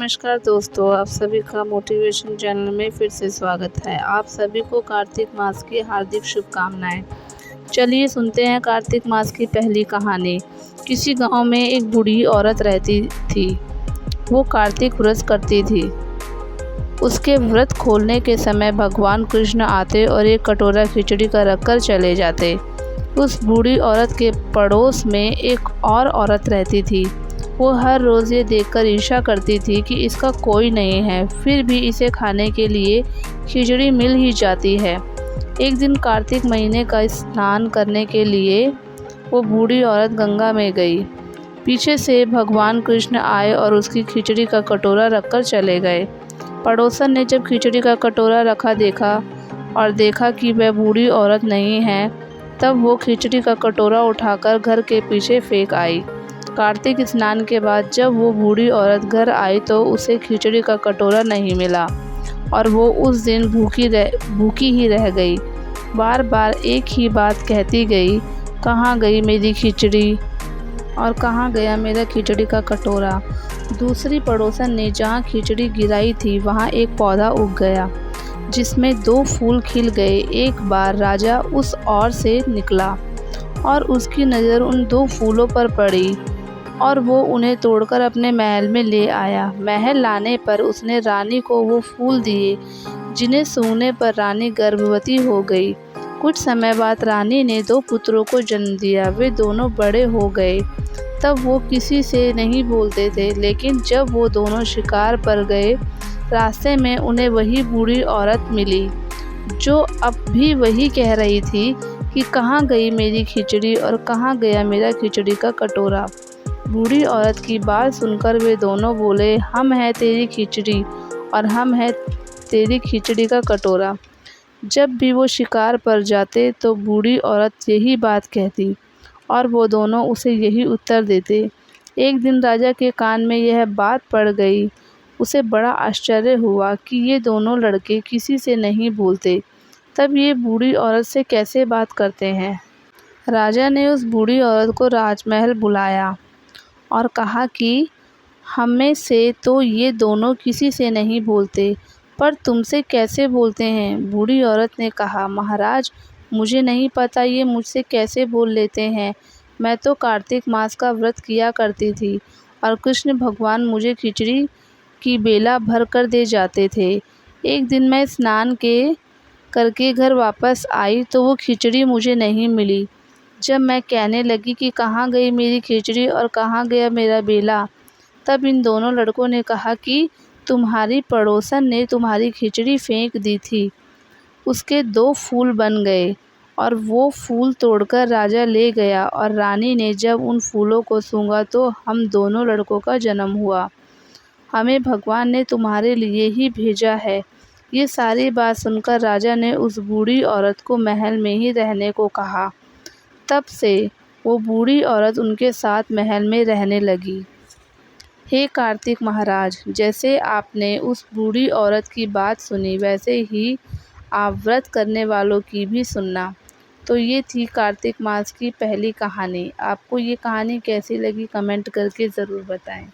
नमस्कार दोस्तों, आप सभी का मोटिवेशन चैनल में फिर से स्वागत है। आप सभी को कार्तिक मास की हार्दिक शुभकामनाएं। चलिए सुनते हैं कार्तिक मास की पहली कहानी। किसी गांव में एक बूढ़ी औरत रहती थी। वो कार्तिक व्रत करती थी। उसके व्रत खोलने के समय भगवान कृष्ण आते और एक कटोरा खिचड़ी का रखकर चले जाते। उस बूढ़ी औरत के पड़ोस में एक और औरत रहती थी। वो हर रोज़ ये देखकर ईर्ष्या करती थी कि इसका कोई नहीं है, फिर भी इसे खाने के लिए खिचड़ी मिल ही जाती है। एक दिन कार्तिक महीने का स्नान करने के लिए वो बूढ़ी औरत गंगा में गई। पीछे से भगवान कृष्ण आए और उसकी खिचड़ी का कटोरा रखकर चले गए। पड़ोसन ने जब खिचड़ी का कटोरा रखा देखा कि वह बूढ़ी औरत नहीं है, तब वो खिचड़ी का कटोरा उठाकर घर के पीछे फेंक आई। कार्तिक स्नान के बाद जब वो बूढ़ी औरत घर आई तो उसे खिचड़ी का कटोरा नहीं मिला और वो उस दिन भूखी ही रह गई। बार बार एक ही बात कहती गई, कहाँ गई मेरी खिचड़ी और कहाँ गया मेरा खिचड़ी का कटोरा। दूसरी पड़ोसन ने जहाँ खिचड़ी गिराई थी वहाँ एक पौधा उग गया जिसमें 2 फूल खिल गए। एक बार राजा उस ओर से निकला और उसकी नज़र उन 2 फूलों पर पड़ी और वो उन्हें तोड़कर अपने महल में ले आया। महल लाने पर उसने रानी को वो फूल दिए, जिन्हें सूंघने पर रानी गर्भवती हो गई। कुछ समय बाद रानी ने 2 पुत्रों को जन्म दिया। वे दोनों बड़े हो गए। तब वो किसी से नहीं बोलते थे, लेकिन जब वो दोनों शिकार पर गए, रास्ते में उन्हें वही बूढ़ी औरत मिली, जो अब भी वही कह रही थी कि कहाँ गई मेरी खिचड़ी और कहाँ गया मेरा खिचड़ी का कटोरा। बूढ़ी औरत की बात सुनकर वे दोनों बोले, हम हैं तेरी खिचड़ी और हम हैं तेरी खिचड़ी का कटोरा। जब भी वो शिकार पर जाते तो बूढ़ी औरत यही बात कहती और वो दोनों उसे यही उत्तर देते। एक दिन राजा के कान में यह बात पड़ गई। उसे बड़ा आश्चर्य हुआ कि ये दोनों लड़के किसी से नहीं बोलते, तब ये बूढ़ी औरत से कैसे बात करते हैं। राजा ने उस बूढ़ी औरत को राजमहल बुलाया और कहा कि हमें से तो ये दोनों किसी से नहीं बोलते, पर तुमसे कैसे बोलते हैं। बूढ़ी औरत ने कहा, महाराज, मुझे नहीं पता ये मुझसे कैसे बोल लेते हैं। मैं तो कार्तिक मास का व्रत किया करती थी और कृष्ण भगवान मुझे खिचड़ी की बेला भर कर दे जाते थे। एक दिन मैं स्नान करके घर वापस आई तो वो खिचड़ी मुझे नहीं मिली। जब मैं कहने लगी कि कहाँ गई मेरी खिचड़ी और कहाँ गया मेरा बेला, तब इन दोनों लड़कों ने कहा कि तुम्हारी पड़ोसन ने तुम्हारी खिचड़ी फेंक दी थी। उसके 2 फूल बन गए और वो फूल तोड़कर राजा ले गया और रानी ने जब उन फूलों को सूंघा तो हम दोनों लड़कों का जन्म हुआ। हमें भगवान ने तुम्हारे लिए ही भेजा है। ये सारी बात सुनकर राजा ने उस बूढ़ी औरत को महल में ही रहने को कहा। तब से वो बूढ़ी औरत उनके साथ महल में रहने लगी। हे कार्तिक महाराज, जैसे आपने उस बूढ़ी औरत की बात सुनी, वैसे ही आप व्रत करने वालों की भी सुनना। तो ये थी कार्तिक मास की पहली कहानी। आपको ये कहानी कैसी लगी कमेंट करके ज़रूर बताएं।